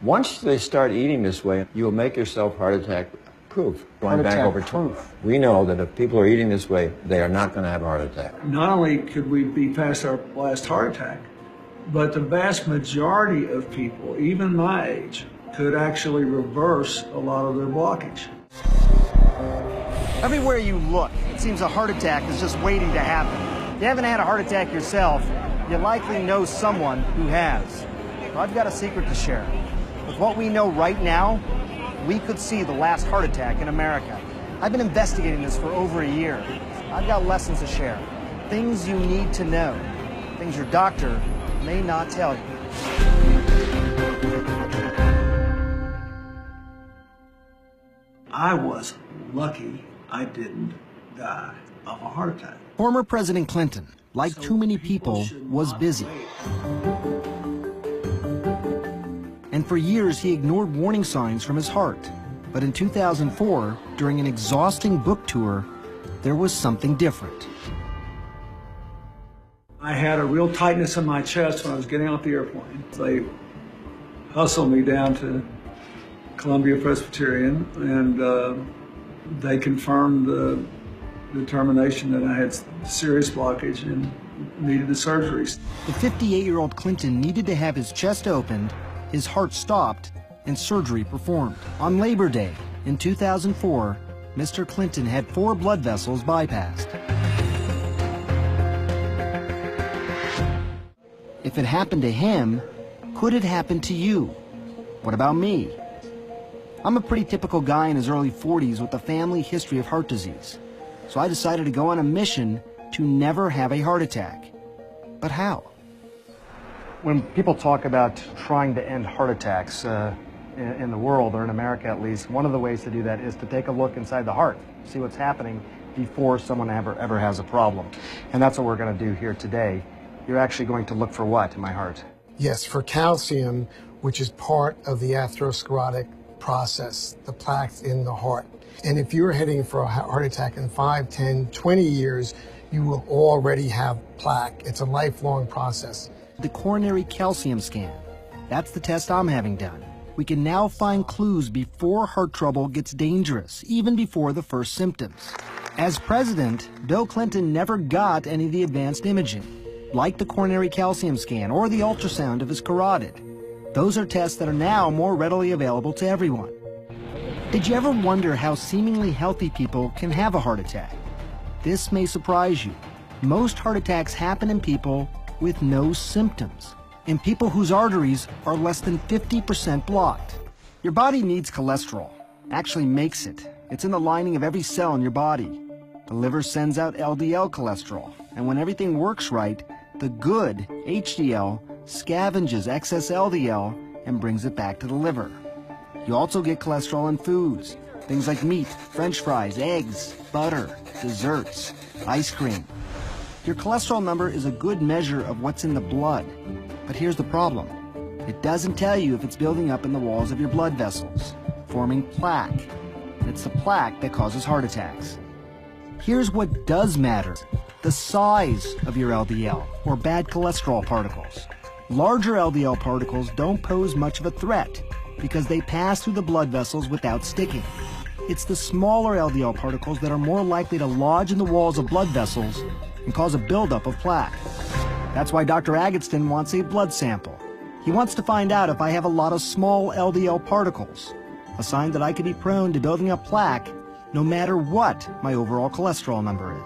Once they start eating this way, you'll make yourself heart attack proof. Going back over proof. We know that if people are eating this way, they are not going to have a heart attack. Not only could we be past our last heart attack, but the vast majority of people, even my age, could actually reverse a lot of their blockage. Everywhere you look, it seems a heart attack is just waiting to happen. If you haven't had a heart attack yourself, you likely know someone who has. Well, I've got a secret to share. With what we know right now, we could see the last heart attack in America. I've been investigating this for over a year. I've got lessons to share. Things you need to know. Things your doctor may not tell you. I was lucky I didn't die of a heart attack. Former President Clinton, like too many people, was busy. And for years, he ignored warning signs from his heart. But in 2004, during an exhausting book tour, there was something different. I had a real tightness in my chest when I was getting off the airplane. They hustled me down to Columbia Presbyterian, and they confirmed the determination that I had serious blockage and needed the surgery. The 58-year-old Clinton needed to have his chest opened, his heart stopped, and surgery performed. On Labor Day in 2004, Mr. Clinton had 4 blood vessels bypassed. If it happened to him, could it happen to you? What about me? I'm a pretty typical guy in his early 40s with a family history of heart disease. So I decided to go on a mission to never have a heart attack. But how? When people talk about trying to end heart attacks in the world, or in America at least, one of the ways to do that is to take a look inside the heart, see what's happening before someone ever has a problem. And that's what we're going to do here today. You're actually going to look for what in my heart? Yes, for calcium, which is part of the atherosclerotic process, the plaques in the heart. And if you're heading for a heart attack in 5, 10, 20 years, you will already have plaque. It's a lifelong process. The coronary calcium scan. That's the test I'm having done. We can now find clues before heart trouble gets dangerous, even before the first symptoms. As president, Bill Clinton never got any of the advanced imaging, like the coronary calcium scan or the ultrasound of his carotid. Those are tests that are now more readily available to everyone. Did you ever wonder how seemingly healthy people can have a heart attack? This may surprise you. Most heart attacks happen in people with no symptoms, in people whose arteries are less than 50% blocked. Your body needs cholesterol, actually makes it. It's in the lining of every cell in your body. The liver sends out LDL cholesterol, and when everything works right, the good HDL scavenges excess LDL and brings it back to the liver. You also get cholesterol in foods, things like meat, French fries, eggs, butter, desserts, ice cream. Your cholesterol number is a good measure of what's in the blood. But here's the problem. It doesn't tell you if it's building up in the walls of your blood vessels, forming plaque. And it's the plaque that causes heart attacks. Here's what does matter: the size of your LDL, or bad cholesterol particles. Larger LDL particles don't pose much of a threat because they pass through the blood vessels without sticking. It's the smaller LDL particles that are more likely to lodge in the walls of blood vessels and cause a buildup of plaque. That's why Dr. Agatston wants a blood sample. He wants to find out if I have a lot of small LDL particles, a sign that I could be prone to building up plaque no matter what my overall cholesterol number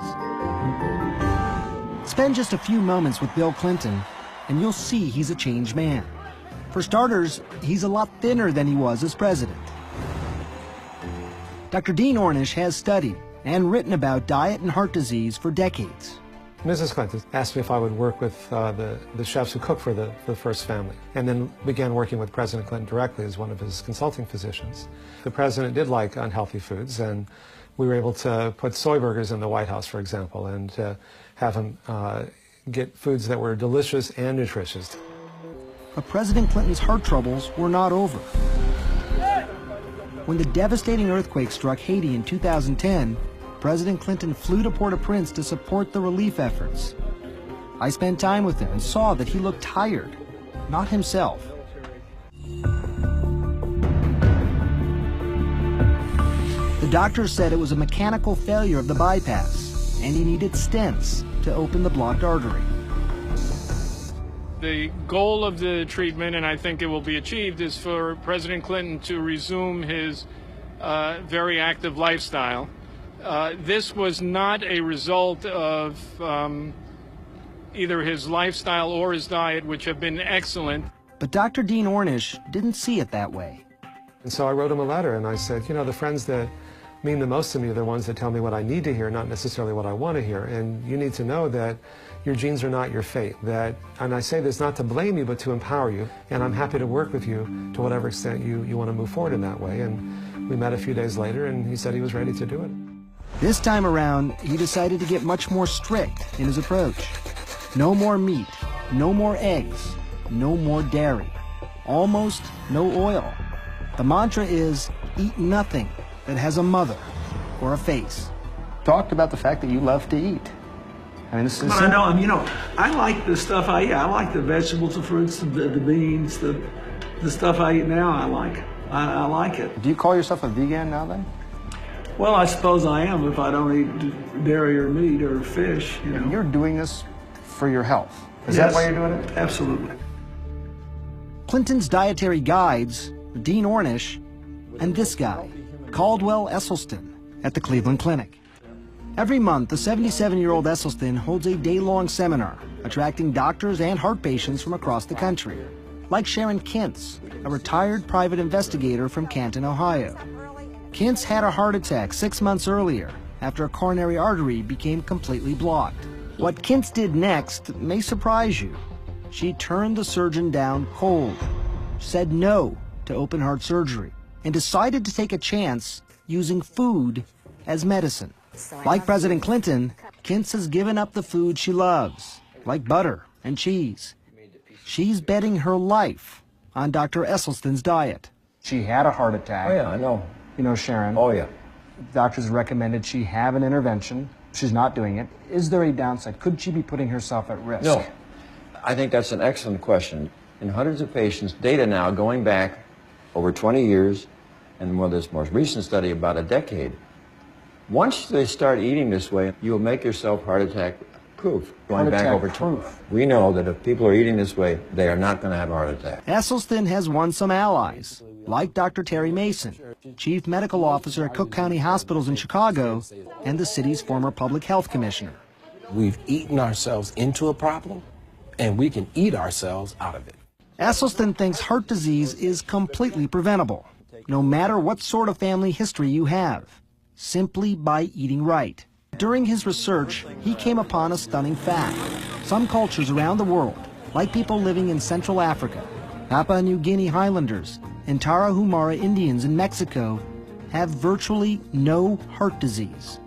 is. Spend just a few moments with Bill Clinton and you'll see he's a changed man. For starters, he's a lot thinner than he was as president. Dr. Dean Ornish has studied and written about diet and heart disease for decades. Mrs. Clinton asked me if I would work with the chefs who cook for the first family, and then began working with President Clinton directly as one of his consulting physicians. The president did like unhealthy foods, and we were able to put soy burgers in the White House, for example, and have him get foods that were delicious and nutritious. But President Clinton's heart troubles were not over. When the devastating earthquake struck Haiti in 2010, President Clinton flew to Port-au-Prince to support the relief efforts. I spent time with him and saw that he looked tired, not himself. doctors said it was a mechanical failure of the bypass, and he needed stents to open the blocked artery. The goal of the treatment, and I think it will be achieved, is for President Clinton to resume his very active lifestyle. This was not a result of either his lifestyle or his diet, which have been excellent. But Dr. Dean Ornish didn't see it that way. And so I wrote him a letter and I said, you know, the friends that mean the most to me are the ones that tell me what I need to hear, not necessarily what I want to hear. And you need to know that your genes are not your fate. And I say this not to blame you, but to empower you. And I'm happy to work with you to whatever extent you want to move forward in that way. And we met a few days later and he said he was ready to do it. This time around, he decided to get much more strict in his approach. No more meat, no more eggs, no more dairy, almost no oil. The mantra is, eat nothing that has a mother or a face. Talked about the fact that you love to eat. I mean, this is. But I know, I like the stuff I eat. I like the vegetables, the fruits, the beans, the stuff I eat now. I like. I like it. Do you call yourself a vegan now then? Well, I suppose I am if I don't eat dairy or meat or fish. You know. You're doing this for your health. Is Yes, that why you're doing it? Absolutely. Clinton's dietary guides, Dean Ornish, and this guy, Caldwell Esselstyn, at the Cleveland Clinic. Every month, the 77-year-old Esselstyn holds a day-long seminar, attracting doctors and heart patients from across the country, like Sharon Kintz, a retired private investigator from Canton, Ohio. Kintz had a heart attack 6 months earlier after a coronary artery became completely blocked. What Kintz did next may surprise you. She turned the surgeon down cold, said no to open heart surgery, and decided to take a chance using food as medicine. Like President Clinton, Kintz has given up the food she loves, like butter and cheese. She's betting her life on Dr. Esselstyn's diet. She had a heart attack. Oh, yeah, I know. You know, Sharon. Oh, yeah. Doctors recommended she have an intervention. She's not doing it. Is there a downside? Could she be putting herself at risk? No. I think that's an excellent question. In hundreds of patients, data now going back over 20 years, and well, this most recent study about a decade, once they start eating this way, you will make yourself heart attack proof. Going back over proof. We know that if people are eating this way, they are not going to have a heart attack. Esselstyn has won some allies, like Dr. Terry Mason, Chief Medical Officer at Cook County Hospitals in Chicago, and the city's former public health commissioner. We've eaten ourselves into a problem, and we can eat ourselves out of it. Esselstyn thinks heart disease is completely preventable, no matter what sort of family history you have, simply by eating right. During his research, he came upon a stunning fact. Some cultures around the world, like people living in Central Africa, Papua New Guinea Highlanders, and Tarahumara Indians in Mexico, have virtually no heart disease.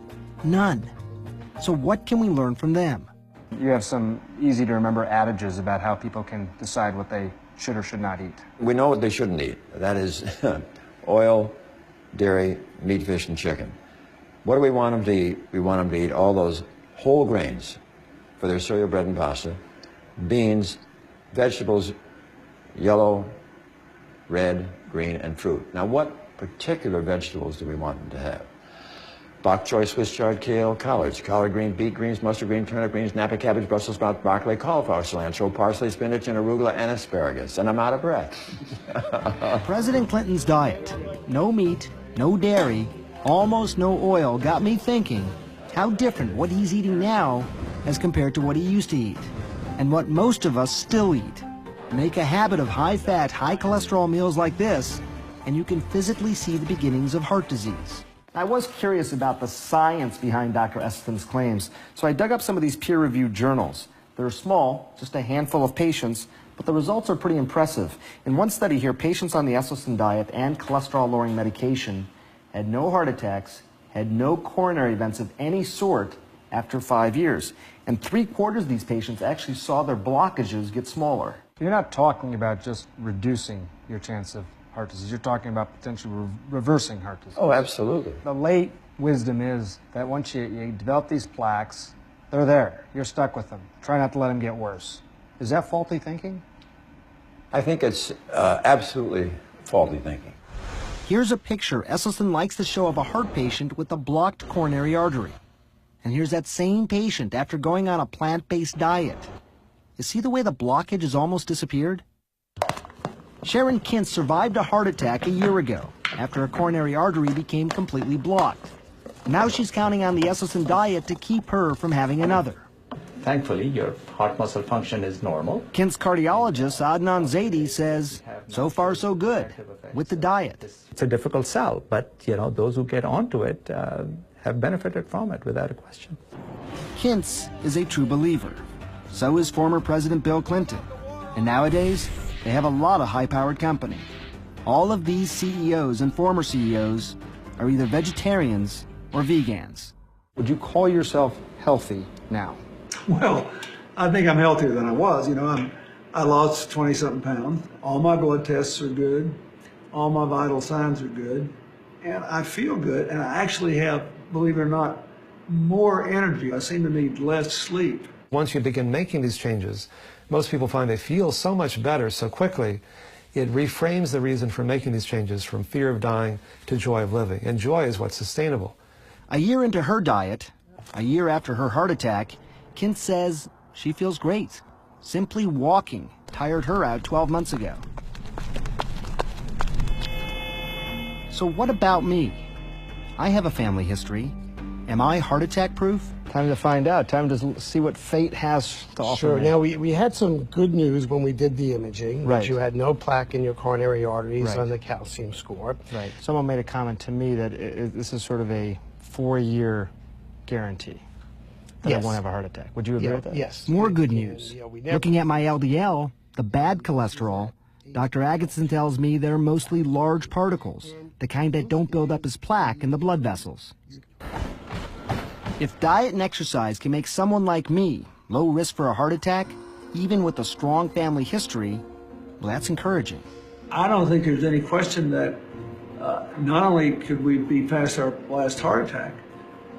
None. So what can we learn from them? You have some easy to remember adages about how people can decide what they should or should not eat. We know what they shouldn't eat. That is oil, dairy, meat, fish, and chicken. What do we want them to eat? We want them to eat all those whole grains for their cereal, bread, and pasta, beans, vegetables, yellow, red, green, and fruit. Now, what particular vegetables do we want them to have? Bok choy, Swiss chard, kale, collards, collard green, beet greens, mustard green, turnip greens, Napa cabbage, Brussels sprout, broccoli, cauliflower, cilantro, parsley, spinach, and arugula, and asparagus. And I'm out of breath. President Clinton's diet, no meat, no dairy, almost no oil, got me thinking, how different what he's eating now as compared to what he used to eat, and what most of us still eat. Make a habit of high-fat, high-cholesterol meals like this, and you can physically see the beginnings of heart disease. I was curious about the science behind Dr. Esselstyn's claims, so I dug up some of these peer-reviewed journals. They're small, just a handful of patients, but the results are pretty impressive. In one study here, patients on the Esselstyn diet and cholesterol-lowering medication had no heart attacks, had no coronary events of any sort after 5 years. And 3/4 of these patients actually saw their blockages get smaller. You're not talking about just reducing your chance of heart disease. You're talking about potentially reversing heart disease. Oh, absolutely. The late wisdom is that once you develop these plaques, they're there. You're stuck with them. Try not to let them get worse. Is that faulty thinking? I think it's absolutely faulty thinking. Here's a picture Esselstyn likes to show of a heart patient with a blocked coronary artery. And here's that same patient after going on a plant-based diet. You see the way the blockage has almost disappeared? Sharon Kintz survived a heart attack a year ago after a coronary artery became completely blocked. Now she's counting on the Esselstyn diet to keep her from having another. Thankfully, your heart muscle function is normal. Kint's cardiologist, Adnan Zaidi, says so far so good with the diet. It's a difficult sell, but those who get onto it have benefited from it without a question. Kintz is a true believer. So is former President Bill Clinton. And nowadays, they have a lot of high-powered company. All of these CEOs and former CEOs are either vegetarians or vegans. Would you call yourself healthy now? Well, I think I'm healthier than I was. I lost 20-something pounds. All my blood tests are good. All my vital signs are good. And I feel good. And I actually have, believe it or not, more energy. I seem to need less sleep. Once you begin making these changes, most people find they feel so much better so quickly, it reframes the reason for making these changes from fear of dying to joy of living. And joy is what's sustainable. A year into her diet, a year after her heart attack, Kintz says she feels great. Simply walking tired her out 12 months ago. So what about me? I have a family history. Am I heart attack proof? Time to find out. Time to see what fate has to offer. Sure. me. Now, we had some good news when we did the imaging. Right. That you had no plaque in your coronary arteries Right. on the calcium score. Right. Someone made a comment to me that this is sort of a 4-year guarantee that Yes. I won't have a heart attack. Would you agree with that? Yes. More good news. Yeah, we never- Looking at my LDL, the bad cholesterol, Dr. Agatston tells me they're mostly large particles, the kind that don't build up as plaque in the blood vessels. If diet and exercise can make someone like me low risk for a heart attack, even with a strong family history, well, that's encouraging. I don't think there's any question that not only could we be past our last heart attack,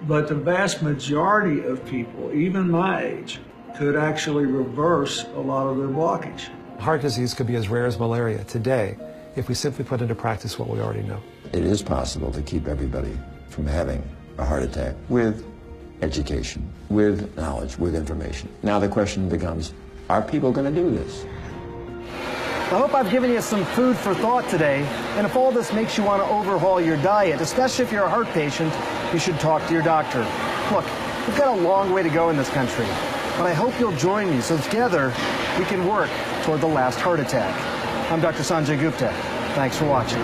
but the vast majority of people, even my age, could actually reverse a lot of their blockage. Heart disease could be as rare as malaria today if we simply put into practice what we already know. It is possible to keep everybody from having a heart attack with education, with knowledge, with information. Now the question becomes, are people going to do this? I hope I've given you some food for thought today, and if all this makes you want to overhaul your diet, especially if you're a heart patient, you should talk to your doctor. Look, we've got a long way to go in this country, but I hope you'll join me so together we can work toward the last heart attack. I'm Dr. Sanjay Gupta. Thanks for watching.